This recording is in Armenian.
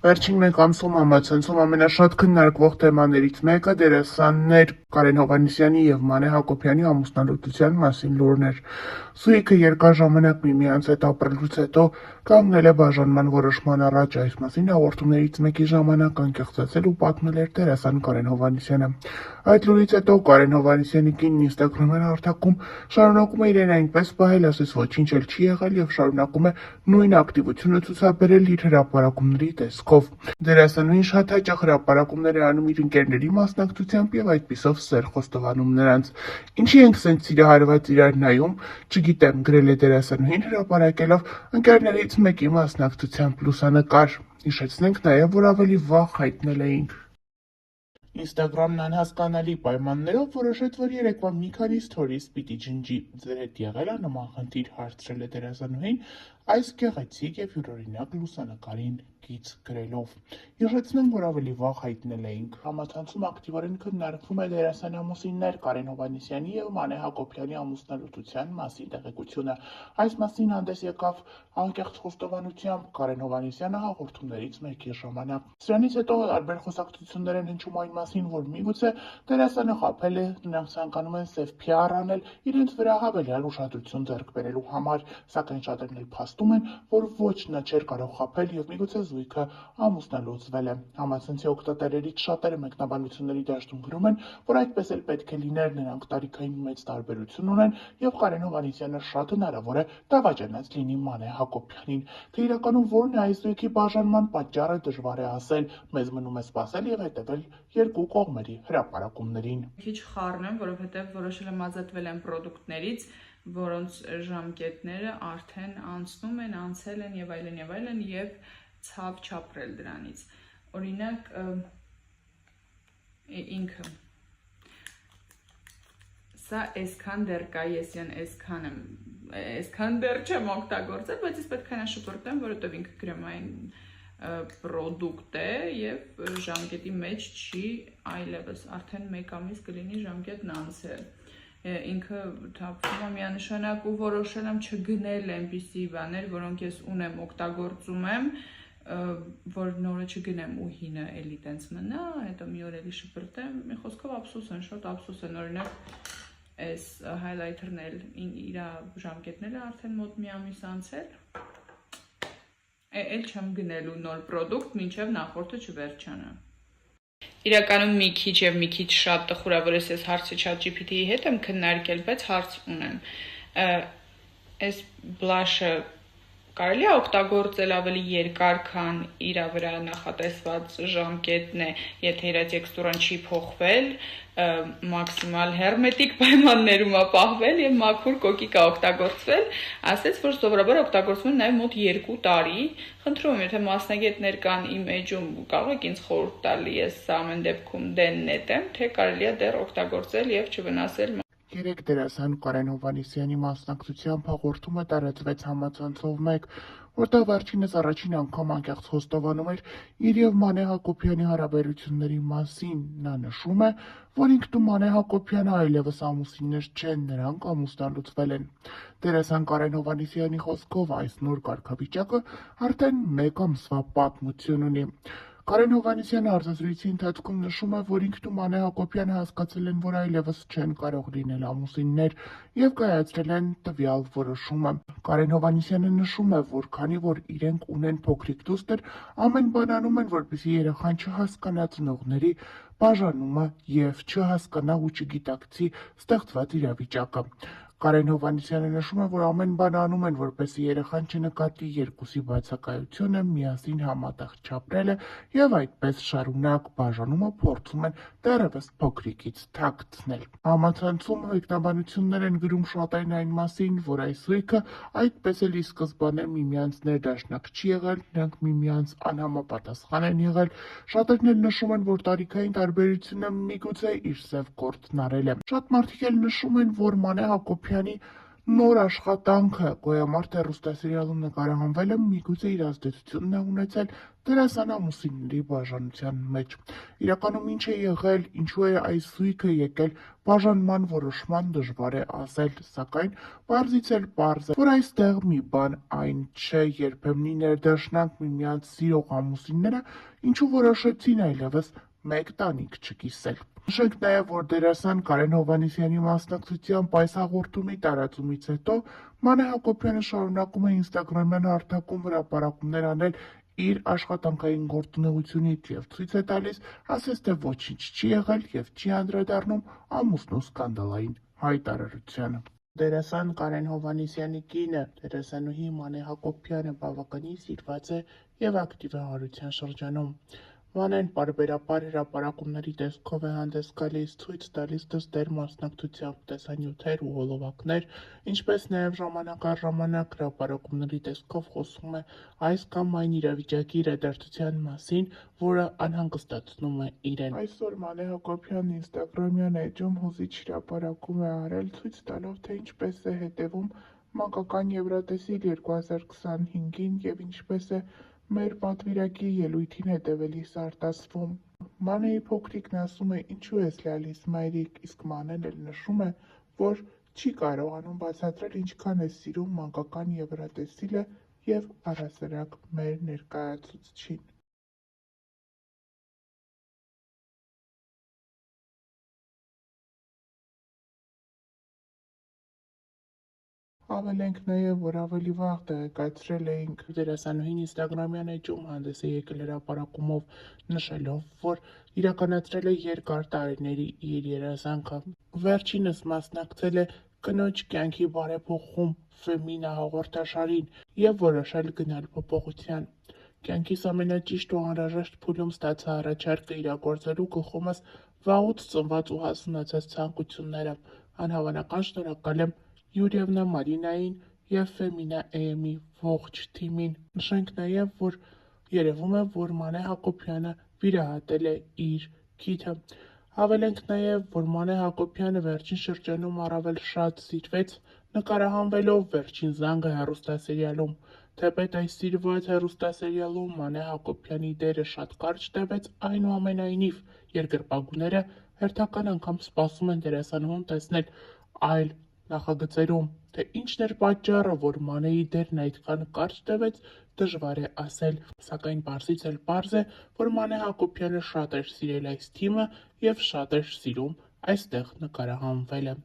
Վերջին մեկ ամսում համացանցում ամենաշատ քննարկվող թեմաներից մեկը դերասաններ Կարեն Հովհաննիսյանի և Մանե Հակոբյանի ամուսնալուծության մասին լուրն էր։ Զույգը երկար ժամանակ միմյանց հետ ապրելուց հետո կանգնել է բաժանման որոշման առաջ։ Այս մասին հաղորդումներից մեկի ժամանակ անկեղծացել ու պատմել էր դերասան Կարեն Հովհաննիսյանը։ Այդ լուրից հետո Կարեն Հովհաննիսյանի կինն ինստագրամյան հարթակում շարունակում է իրեն այնպես պահել, ասես ոչինչ էլ չի եղել և շարունակում է նույն ակտիվությունը ցուցաբերել իր հրապարակումների տեսքով։ Դերասանուհին շատ հաճախ հրապարակումներ է անում իր ընկերների մասնակցությամբ և այդպիսով սեր խոստովանում նրանց։ Ինչի ենք սենց սիրահարված իրար նայում, չգիտեմ, գրել է դերասանուհին հրապարակելով ընկերներից մեկի մասնակցությամբ լուսանկար։ Հիշեցնենք նաև, որ ավելի վաղ հայտնել էինք. Ինստագրամն անհասկանալի պայմաններով որոշեց, որ երեկվա մի քանի սթորիս պիտի ջնջի։ Ձեր հետ եղել ա նման խնդիր, հարցրել է դերասանուհին այս գեղեցիկ և յուրօրինակ լուսանկարին գիծ գրելով։ Հիշեցնենք, որ ավելի վաղ հայտնել էինք. Համացանցում ակտիվորեն քննարկվում է դերասան ամուսիններ Կարեն Հովհաննիսյանի և Մանե Հակոբյանի ամուսնալուծության մասին տեղեկությունը։ Այս մասին հանդես եկավ անկեղծ խոստովանությամբ Կարեն Հովհաննիսյանը հաղորդումներից մեկի ժամանակ։ Սրանից հետո տարբեր խոսակցություններ են հնչում այն մասին, որ միգուցե դերասանը խաբել է, նրանք ցանկանում են սև PR անել իրենց վրա հավելյալ ուշադրություն ձեռք բերելու համար, սակայն շատերն էլ փաստում են, որ ոչ նա չէր կարող խաբել և միգուցե զույգը ամուսնալուծվել է։ Համացանցի օգտատերերից շատերը մեկնաբանությունների դաշտում գրում են, որ այդպես էլ պետք է լիներ, նրանք տարիքային մեծ տարբերություն ունեն և Կարեն Հովհաննիսյանը շատ հնարավոր է դավաճանած լինի Մանե Հակոբյանին։ Թե իրականում որն է այս զույգի բաժանման պատճառը, դժվար է ասել։ Մեզ մնում է սպասել և հետևել երկու կողմերի հրապարակումներին։ Քիչ խառնեմ, որովհետև որոշել եմ ազատվել եմ պրոդուկտներից, որոնց ժամկետները արդեն անցնում են, անցել են եւ այլն եւ ցավ չապրել դրանից։ Օրինակ ինքը սա այսքան դեռ կա, ես այսքան դեռ չեմ օգտագործել, բայց ես պետք է նա շպրտեմ, որովհետև ինքը գրեմային պրոդուկտ է և ժամկետի մեջ չի այլևս, արդեն մեկ ամիս կլինի ժամկետն անցել։ Ինքը թափվում է միանշանակ ու որոշել եմ չգնել այնպիսի բաներ, որոնք ես ունեմ, օգտագործում եմ, որ նորը չգնեմ ու հինը էլի տենց մնա, հետո մի օր էլի շպրտեմ, մի խոսքով ափսոս են, շատ ափսոս են, օրինակ այս հայլայթերն էլ իր ժամկետները արդեն մոտ մի ամիս անցել, էլ չեմ գնելու նոր պրոդուկտ, մինչև նախորդը չվերջանա։ Իրականում մի քիչ և մի քիչ շատ տխուր, ես հարցը ChatGPT-ի հետ եմ քննարկել, բայց հարց ունեմ։ Այս բլաշը կարելի է օգտագործել ավելի երկար, քան իր վրա նախատեսված ժամկետն է, եթե իր տեքստուրան չի փոխվել, մաքսիմալ հերմետիկ պայմաններում է պահվել և մաքուր կոկիկ է օգտագործվել, ասեց, որ սովորաբար օգտագործվում են նաև մոտ 2 տարի։ Խնդրում եմ, եթե մասնագետներ կան իմ էջում, կարող եք ինձ խորհուրդ տալ, ես սա ամեն դեպքում դեննետ եմ, թե կարելի է դեռ օգտագործել և չվնասել։ Երեք դերասան Կարեն Հովհաննիսյանի մասնակցությամբ հաղորդումը տարածվեց համացանցով մեկ, որտեղ վերջինս առաջին անգամ անկեղծ խոստովանում էր իր և Մանե Հակոբյանի հարաբերությունների մասին։ Նա նշում է, որ ինքն ու Մանե Հակոբյանը այլևս ամուսիններ չեն, նրանք ամուսնալուծվել են։ Դերասան Կարեն Հովհաննիսյանի խոսքով այս նոր կարգավիճակը արդեն մեկ ամսվա պատմություն ունի։ Կարեն Հովհաննիսյանը հարցազրույցի ընթացքում նշում է, որ ինքն ու Մանե Հակոբյանը հասկացել են, որ այլևս չեն կարող լինել ամուսիններ և կայացրել են տվյալ որոշումը։ Կարեն Հովհաննիսյանը նշում է, որ քանի որ իրենք ունեն փոքրիկ դուստր, ամեն բան անում են, որպեսզի երեխան չհասկանա ծնողների բաժանումը և չհասկանա ու չգիտակցի ստեղծված իրավիճակը։ Կարեն Հովհաննիսյանը նշում է, որ ամեն բան անում են, որպեսզի երեխան չնկատի երկուսի բացակայությունը, միասին համատեղ չապրելը և այդպես շարունակ բաժանումը փորձում են դեռևս փոքրիկից թաքցնել։ Համացանցում մեկնաբանություններ են գրում շատերն այն մասին, որ այս զույգը այդպես էլ ի սկզբանե միմյանց ներդաշնակ չի եղել, նրանք միմյանց անհամապատասխան են եղել։ Շատերն էլ նշում են, որ տարիքային տարբերությունը միգուցե իր սև գործն արել է։ Շատ մարդիկ էլ նշում են, որ Մանե Հակոբյանի Նոր աշխատանքը Գոյամարտ հեռուստասերիալում նկարահանվելը միգուցե իր ազդեցությունն է ունեցել դերասան ամուսինների բաժանության մեջ։ Իրականում ինչ է եղել, ինչու է այս զույգը եկել բաժանման որոշման դժվար է ասել, սակայն պարզից էլ պարզ է, որ այստեղ մի բան այն չէ, երբեմնի ներդաշնակ միմյանց սիրող ամուսինները ինչու որոշեցին այլևս մեկ տանիք չկիսել։ Նշենք նաև, որ դերասան Կարեն Հովհաննիսյանի մասնակցությամբ այս հաղորդումի տարածումից հետո Մանե Հակոբյանը շարունակում է ինստագրամյան հարթակում հրապարակումներ անել իր աշխատանքային գործունեությունից և ցույց է տալիս, ասես թե ոչինչ չի եղել և չի անդրադառնում ամուսնու սկանդալային հայտարարությանը։ Դերասան Կարեն Հովհաննիսյանի կինը, դերասանուհի Մանե Հակոբյանը բավականին սիրված է և ակտիվ է հարության շրջանում։ Մանեն պարբերաբար հրապարակումների տեսքով է հանդես գալիս, ցույց տալիս դստեր մասնակցությամբ տեսանյութեր ու հոլովակներ, ինչպես նաև ժամանակ առ ժամանակ հրապարակումների տեսքով խոսում է այս կամ այն իրավիճակի իրադարձության մասին, որը անհանգստացնում է իրեն։ Այսօր Մանե Հակոբյանն ինստագրամյան էջում հուզիչ հրապարակում է արել, ցույց տալով, թե ինչպես է հետևում մանկական Եվրատեսիլ 2025-ին և ինչպես է մեր պատվիրակի ելույթին հետևելիս արտասվում։ Մանեի փոքրիկն ասում է՝ ինչու ես լալիս մայրիկ, իսկ Մանեն էլ նշում է, որ չի կարողանում բացատրել ինչքան է սիրում մանկական Եվրատեսիլը և առհասարակ մեր ներկայացուցչին։ Հավելենք նաև, որ ավելի վաղ տեղեկացրել էինք, դերասանուհին ինստագրամյան էջում հանդես է եկել հրապարակումով, նշելով, որ իրականացրել է երկար տարիների իր երազանքը։ Վերջինս մասնակցել է կնոջ կյանքի բարեփոխում Ֆեմինա հաղորդաշարին և որոշել գնալ փոփոխության։ Կյանքիս ամենաճիշտ ու անհրաժեշտ փուլում ստացա առաջարկը իրագործելու գլխումս վաղուց ծնված ու հասունացած ցանկությունները։ Անհավանական շնորհակալ եմ Յուրիևնա Մարինային և Ֆեմինա AM-ի ողջ թիմին։ Նշենք նաև, որ երևում է, որ Մանե Հակոբյանը վիրահատել է իր քիթը։ Հավելենք նաև, որ Մանե Հակոբյանը վերջին շրջանում առավել շատ սիրվեց նկարահանվելով «Վերջին զանգը» հեռուստասերիալում։ Թեպետ այս սիրված հեռուստասերիալում Մանե Հակոբյանի դերը շատ կարճ տևեց, այնուամենայնիվ երկրպագուները հերթական անգամ սպասում են դերասանուհուն տեսնել այլ նախագծերում։ Թե ինչն էր պատճառը, որ Մանեի դերն այդքան կարճ տևեց, դժվար է ասել, սակայն պարզից էլ պարզ է, որ Մանե Հակոբյանը շատ էր սիրել այս թիմը և շատ էր սիրում այստեղ նկարահանվելը։